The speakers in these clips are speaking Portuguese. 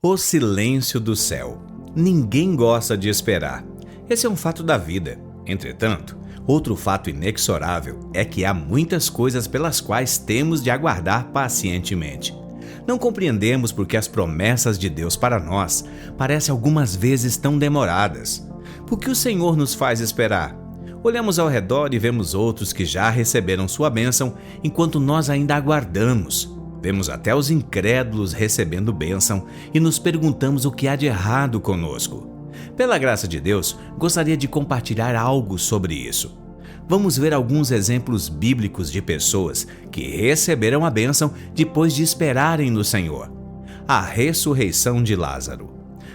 O silêncio do céu. Ninguém gosta de esperar. Esse é um fato da vida. Entretanto, outro fato inexorável é que há muitas coisas pelas quais temos de aguardar pacientemente. Não compreendemos porque as promessas de Deus para nós parecem algumas vezes tão demoradas. Por que o Senhor nos faz esperar? Olhamos ao redor e vemos outros que já receberam sua bênção enquanto nós ainda aguardamos. Vemos até os incrédulos recebendo bênção e nos perguntamos o que há de errado conosco. Pela graça de Deus, gostaria de compartilhar algo sobre isso. Vamos ver alguns exemplos bíblicos de pessoas que receberam a bênção depois de esperarem no Senhor. A ressurreição de Lázaro.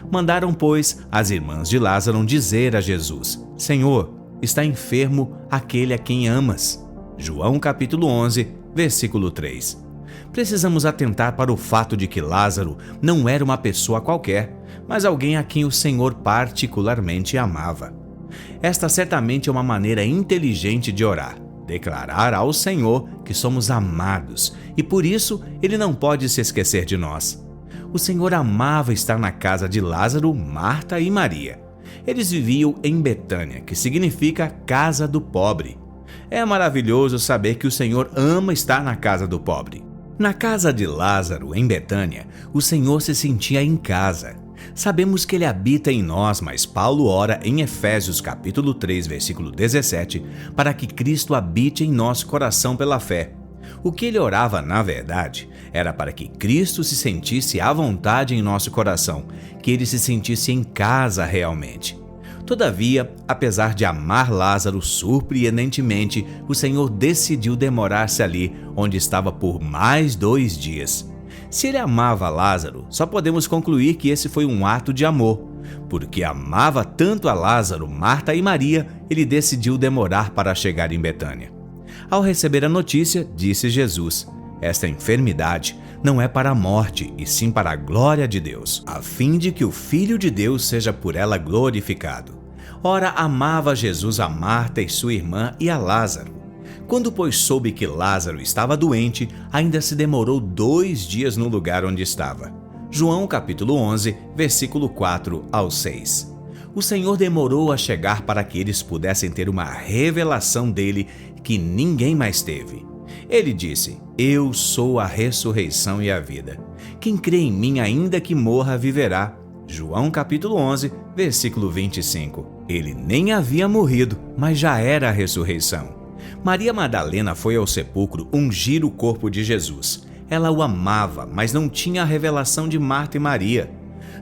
Mandaram, pois, as irmãs de Lázaro dizer a Jesus: Senhor, está enfermo aquele a quem amas. João capítulo 11, versículo 3. Precisamos atentar para o fato de que Lázaro não era uma pessoa qualquer, mas alguém a quem o Senhor particularmente amava. Esta certamente é uma maneira inteligente de orar, declarar ao Senhor que somos amados e por isso Ele não pode se esquecer de nós. O Senhor amava estar na casa de Lázaro, Marta e Maria. Eles viviam em Betânia, que significa casa do pobre. É maravilhoso saber que o Senhor ama estar na casa do pobre. Na casa de Lázaro, em Betânia, o Senhor se sentia em casa. Sabemos que Ele habita em nós, mas Paulo ora em Efésios capítulo 3, versículo 17, para que Cristo habite em nosso coração pela fé. O que ele orava, na verdade, era para que Cristo se sentisse à vontade em nosso coração, que Ele se sentisse em casa realmente. Todavia, apesar de amar Lázaro surpreendentemente, o Senhor decidiu demorar-se ali, onde estava por mais 2 dias. Se Ele amava Lázaro, só podemos concluir que esse foi um ato de amor. Porque amava tanto a Lázaro, Marta e Maria, Ele decidiu demorar para chegar em Betânia. Ao receber a notícia, disse Jesus: esta enfermidade não é para a morte, e sim para a glória de Deus, a fim de que o Filho de Deus seja por ela glorificado. Ora, amava Jesus a Marta e sua irmã e a Lázaro. Quando, pois, soube que Lázaro estava doente, ainda se demorou 2 dias no lugar onde estava. João capítulo 11, versículo 4 ao 6. O Senhor demorou a chegar para que eles pudessem ter uma revelação dele que ninguém mais teve. Ele disse: Eu sou a ressurreição e a vida. Quem crê em mim, ainda que morra, viverá. João capítulo 11, versículo 25. Ele nem havia morrido, mas já era a ressurreição. Maria Madalena foi ao sepulcro ungir o corpo de Jesus. Ela o amava, mas não tinha a revelação de Marta e Maria.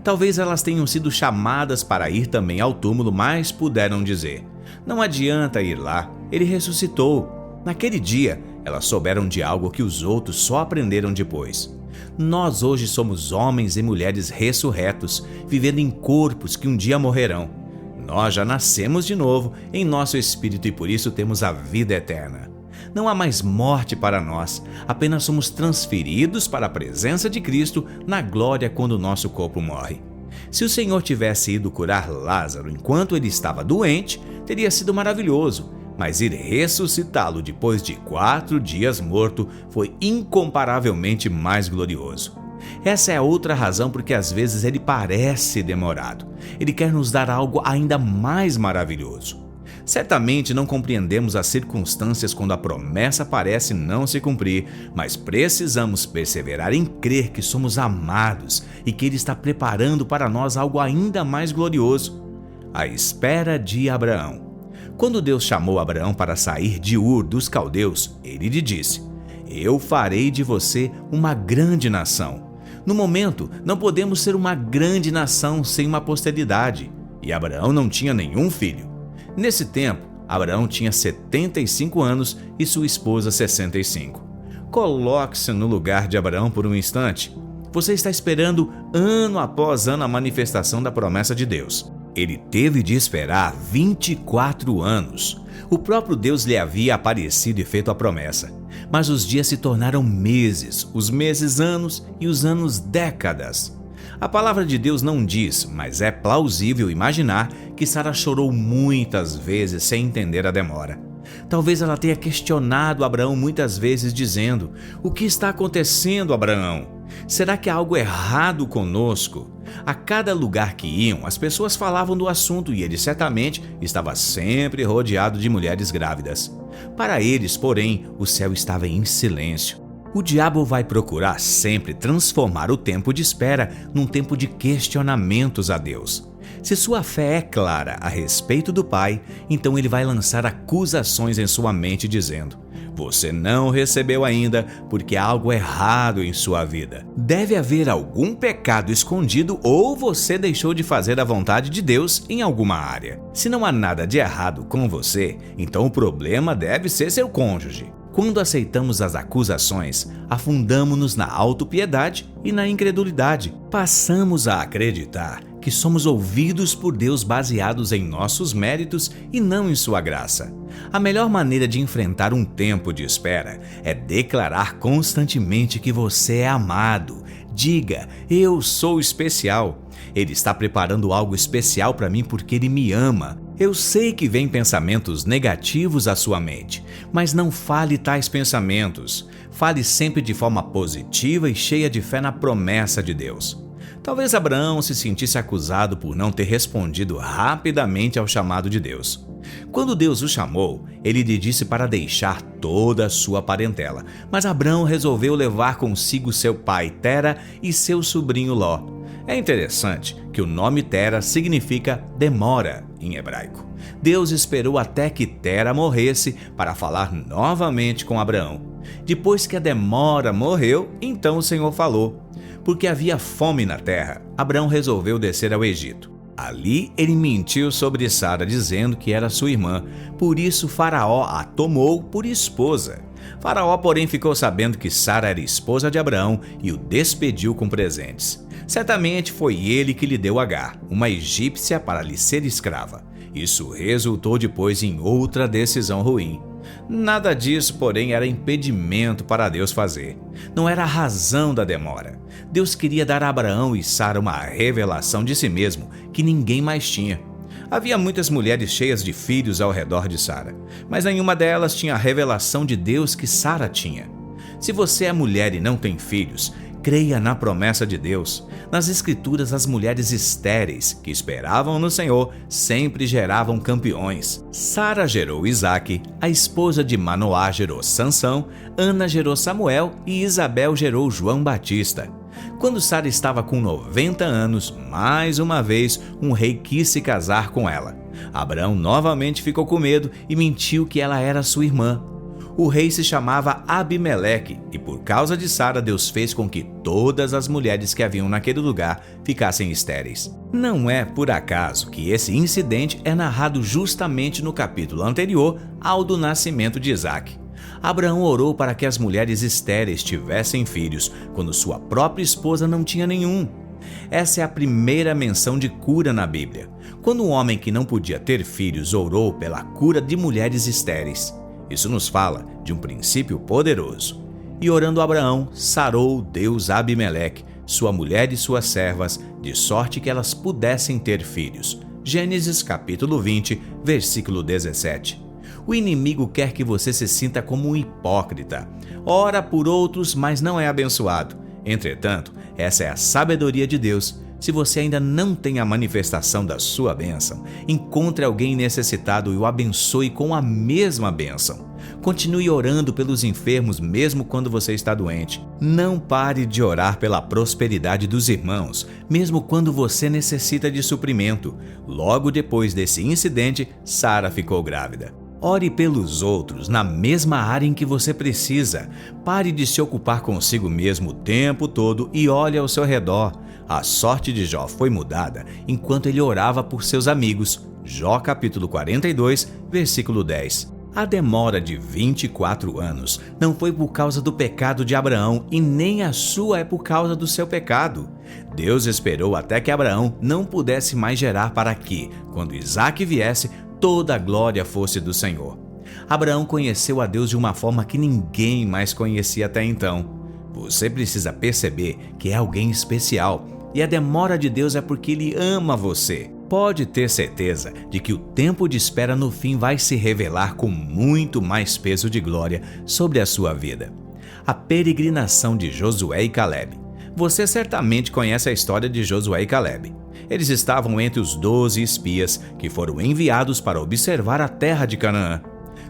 Talvez elas tenham sido chamadas para ir também ao túmulo, mas puderam dizer: não adianta ir lá, ele ressuscitou. Naquele dia, elas souberam de algo que os outros só aprenderam depois. Nós hoje somos homens e mulheres ressurretos, vivendo em corpos que um dia morrerão. Nós já nascemos de novo em nosso espírito e por isso temos a vida eterna. Não há mais morte para nós, apenas somos transferidos para a presença de Cristo na glória quando o nosso corpo morre. Se o Senhor tivesse ido curar Lázaro enquanto ele estava doente, teria sido maravilhoso, mas ir ressuscitá-lo depois de 4 dias morto foi incomparavelmente mais glorioso. Essa é a outra razão porque às vezes ele parece demorado. Ele quer nos dar algo ainda mais maravilhoso. Certamente não compreendemos as circunstâncias quando a promessa parece não se cumprir, mas precisamos perseverar em crer que somos amados e que Ele está preparando para nós algo ainda mais glorioso. A espera de Abraão. Quando Deus chamou Abraão para sair de Ur dos Caldeus, Ele lhe disse: Eu farei de você uma grande nação. No momento, não podemos ser uma grande nação sem uma posteridade, e Abraão não tinha nenhum filho. Nesse tempo, Abraão tinha 75 anos e sua esposa 65. Coloque-se no lugar de Abraão por um instante. Você está esperando ano após ano a manifestação da promessa de Deus. Ele teve de esperar 24 anos. O próprio Deus lhe havia aparecido e feito a promessa. Mas os dias se tornaram meses, os meses anos e os anos décadas. A palavra de Deus não diz, mas é plausível imaginar que Sara chorou muitas vezes sem entender a demora. Talvez ela tenha questionado Abraão muitas vezes dizendo: O que está acontecendo, Abraão? Será que há algo errado conosco? A cada lugar que iam, as pessoas falavam do assunto e ele certamente estava sempre rodeado de mulheres grávidas. Para eles, porém, o céu estava em silêncio. O diabo vai procurar sempre transformar o tempo de espera num tempo de questionamentos a Deus. Se sua fé é clara a respeito do Pai, então ele vai lançar acusações em sua mente dizendo: você não recebeu ainda porque há algo errado em sua vida. Deve haver algum pecado escondido ou você deixou de fazer a vontade de Deus em alguma área. Se não há nada de errado com você, então o problema deve ser seu cônjuge. Quando aceitamos as acusações, afundamos-nos na autopiedade e na incredulidade. Passamos a acreditar que somos ouvidos por Deus baseados em nossos méritos e não em sua graça. A melhor maneira de enfrentar um tempo de espera é declarar constantemente que você é amado. Diga: eu sou especial. Ele está preparando algo especial para mim porque ele me ama. Eu sei que vêm pensamentos negativos à sua mente, mas não fale tais pensamentos. Fale sempre de forma positiva e cheia de fé na promessa de Deus. Talvez Abraão se sentisse acusado por não ter respondido rapidamente ao chamado de Deus. Quando Deus o chamou, ele lhe disse para deixar toda a sua parentela, mas Abraão resolveu levar consigo seu pai Tera e seu sobrinho Ló. É interessante que o nome Tera significa demora em hebraico. Deus esperou até que Tera morresse para falar novamente com Abraão. Depois que a demora morreu, então o Senhor falou. Porque havia fome na terra, Abraão resolveu descer ao Egito. Ali ele mentiu sobre Sara, dizendo que era sua irmã. Por isso Faraó a tomou por esposa. Faraó, porém, ficou sabendo que Sara era esposa de Abraão e o despediu com presentes. Certamente foi ele que lhe deu Agar, uma egípcia, para lhe ser escrava. Isso resultou depois em outra decisão ruim. Nada disso, porém, era impedimento para Deus fazer. Não era a razão da demora. Deus queria dar a Abraão e Sara uma revelação de si mesmo que ninguém mais tinha. Havia muitas mulheres cheias de filhos ao redor de Sara, mas nenhuma delas tinha a revelação de Deus que Sara tinha. Se você é mulher e não tem filhos, creia na promessa de Deus. Nas Escrituras, as mulheres estéreis que esperavam no Senhor sempre geravam campeões. Sara gerou Isaque, a esposa de Manoá gerou Sansão, Ana gerou Samuel e Isabel gerou João Batista. Quando Sara estava com 90 anos, mais uma vez um rei quis se casar com ela. Abraão novamente ficou com medo e mentiu que ela era sua irmã. O rei se chamava Abimeleque e por causa de Sara, Deus fez com que todas as mulheres que haviam naquele lugar ficassem estéreis. Não é por acaso que esse incidente é narrado justamente no capítulo anterior ao do nascimento de Isaque. Abraão orou para que as mulheres estéreis tivessem filhos, quando sua própria esposa não tinha nenhum. Essa é a primeira menção de cura na Bíblia, quando um homem que não podia ter filhos orou pela cura de mulheres estéreis. Isso nos fala de um princípio poderoso. E orando Abraão, sarou Deus Abimeleque, sua mulher e suas servas, de sorte que elas pudessem ter filhos. Gênesis capítulo 20, versículo 17. O inimigo quer que você se sinta como um hipócrita. Ora por outros, mas não é abençoado. Entretanto, essa é a sabedoria de Deus. Se você ainda não tem a manifestação da sua bênção, encontre alguém necessitado e o abençoe com a mesma bênção. Continue orando pelos enfermos mesmo quando você está doente. Não pare de orar pela prosperidade dos irmãos, mesmo quando você necessita de suprimento. Logo depois desse incidente, Sara ficou grávida. Ore pelos outros na mesma área em que você precisa. Pare de se ocupar consigo mesmo o tempo todo e olhe ao seu redor. A sorte de Jó foi mudada enquanto ele orava por seus amigos. Jó capítulo 42, versículo 10. A demora de 24 anos não foi por causa do pecado de Abraão e nem a sua é por causa do seu pecado. Deus esperou até que Abraão não pudesse mais gerar para que, quando Isaque viesse, toda a glória fosse do Senhor. Abraão conheceu a Deus de uma forma que ninguém mais conhecia até então. Você precisa perceber que é alguém especial e a demora de Deus é porque Ele ama você. Pode ter certeza de que o tempo de espera no fim vai se revelar com muito mais peso de glória sobre a sua vida. A peregrinação de Josué e Calebe. Você certamente conhece a história de Josué e Caleb. Eles estavam entre os 12 espias que foram enviados para observar a terra de Canaã.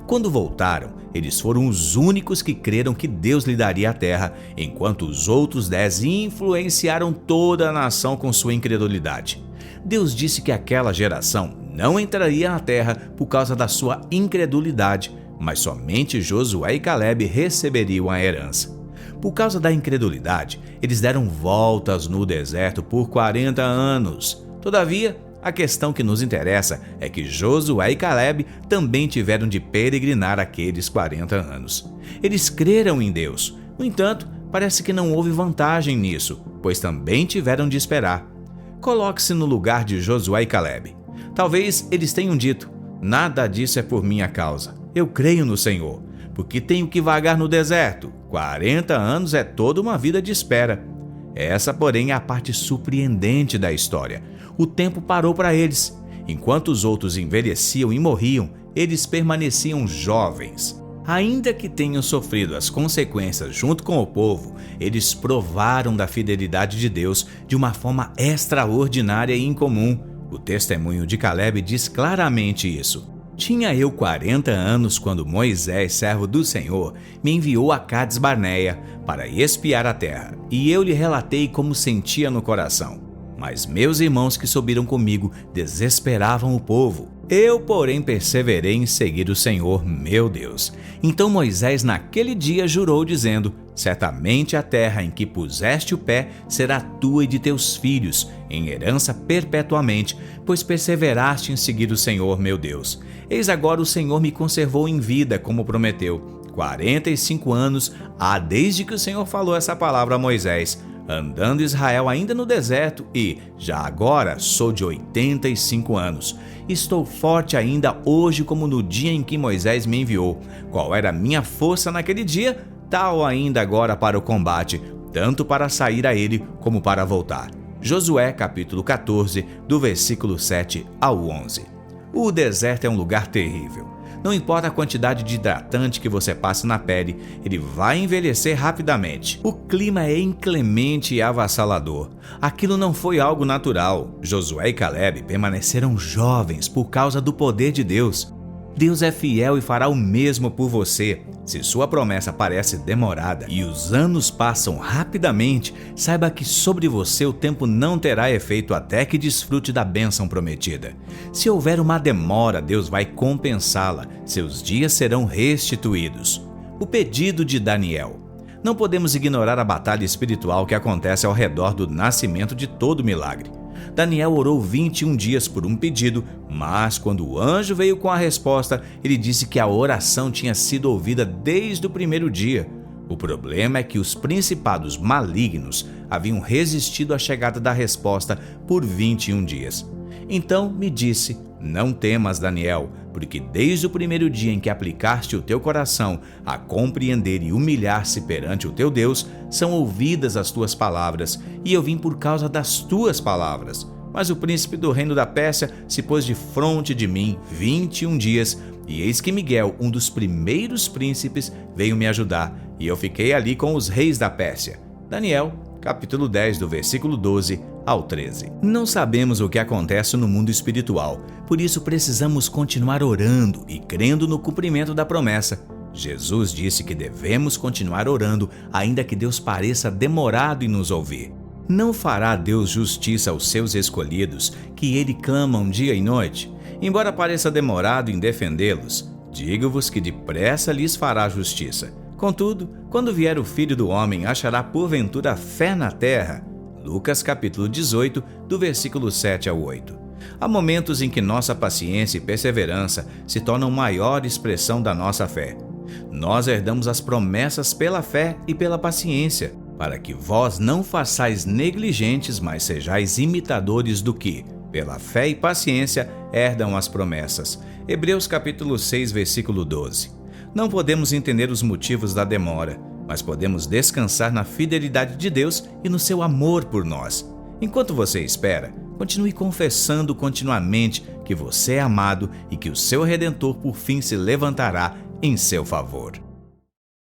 Quando voltaram, eles foram os únicos que creram que Deus lhe daria a terra, enquanto os outros 10 influenciaram toda a nação com sua incredulidade. Deus disse que aquela geração não entraria na terra por causa da sua incredulidade, mas somente Josué e Caleb receberiam a herança. Por causa da incredulidade, eles deram voltas no deserto por 40 anos. Todavia, a questão que nos interessa é que Josué e Caleb também tiveram de peregrinar aqueles 40 anos. Eles creram em Deus. No entanto, parece que não houve vantagem nisso, pois também tiveram de esperar. Coloque-se no lugar de Josué e Caleb. Talvez eles tenham dito: nada disso é por minha causa. Eu creio no Senhor, porque tenho que vagar no deserto. 40 anos é toda uma vida de espera. Essa, porém, é a parte surpreendente da história. O tempo parou para eles. Enquanto os outros envelheciam e morriam, eles permaneciam jovens. Ainda que tenham sofrido as consequências junto com o povo, eles provaram da fidelidade de Deus de uma forma extraordinária e incomum. O testemunho de Caleb diz claramente isso. Tinha eu 40 anos quando Moisés, servo do Senhor, me enviou a Cades Barneia para espiar a terra, e eu lhe relatei como sentia no coração. Mas meus irmãos que subiram comigo desesperavam o povo. Eu, porém, perseverei em seguir o Senhor, meu Deus. Então Moisés naquele dia jurou, dizendo: certamente a terra em que puseste o pé será tua e de teus filhos, em herança perpetuamente, pois perseveraste em seguir o Senhor, meu Deus. Eis agora o Senhor me conservou em vida, como prometeu. 45 anos há desde que o Senhor falou essa palavra a Moisés, andando Israel ainda no deserto, e, já agora, sou de 85 anos. Estou forte ainda hoje como no dia em que Moisés me enviou. Qual era a minha força naquele dia? Tal ainda agora para o combate, tanto para sair a ele como para voltar. Josué, capítulo 14, do versículo 7 ao 11. O deserto é um lugar terrível. Não importa a quantidade de hidratante que você passe na pele, ele vai envelhecer rapidamente. O clima é inclemente e avassalador. Aquilo não foi algo natural. Josué e Caleb permaneceram jovens por causa do poder de Deus. Deus é fiel e fará o mesmo por você. Se sua promessa parece demorada e os anos passam rapidamente, saiba que sobre você o tempo não terá efeito até que desfrute da bênção prometida. Se houver uma demora, Deus vai compensá-la. Seus dias serão restituídos. O pedido de Daniel. Não podemos ignorar a batalha espiritual que acontece ao redor do nascimento de todo milagre. Daniel orou 21 dias por um pedido, mas quando o anjo veio com a resposta, ele disse que a oração tinha sido ouvida desde o primeiro dia. O problema é que os principados malignos haviam resistido à chegada da resposta por 21 dias. Então me disse: não temas, Daniel, porque desde o primeiro dia em que aplicaste o teu coração a compreender e humilhar-se perante o teu Deus, são ouvidas as tuas palavras, e eu vim por causa das tuas palavras. Mas o príncipe do reino da Pérsia se pôs de fronte de mim 21 dias, e eis que Miguel, um dos primeiros príncipes, veio me ajudar, e eu fiquei ali com os reis da Pérsia. Daniel, capítulo 10, do versículo 12 ao 13. Não sabemos o que acontece no mundo espiritual, por isso precisamos continuar orando e crendo no cumprimento da promessa. Jesus disse que devemos continuar orando, ainda que Deus pareça demorado em nos ouvir. Não fará Deus justiça aos seus escolhidos, que ele clamam dia e noite? Embora pareça demorado em defendê-los, digo-vos que depressa lhes fará justiça. Contudo, quando vier o Filho do Homem, achará porventura fé na terra? Lucas capítulo 18, do versículo 7 ao 8. Há momentos em que nossa paciência e perseverança se tornam maior expressão da nossa fé. Nós herdamos as promessas pela fé e pela paciência, para que vós não façais negligentes, mas sejais imitadores do que, pela fé e paciência, herdam as promessas. Hebreus capítulo 6, versículo 12. Não podemos entender os motivos da demora, mas podemos descansar na fidelidade de Deus e no seu amor por nós. Enquanto você espera, continue confessando continuamente que você é amado e que o seu Redentor por fim se levantará em seu favor.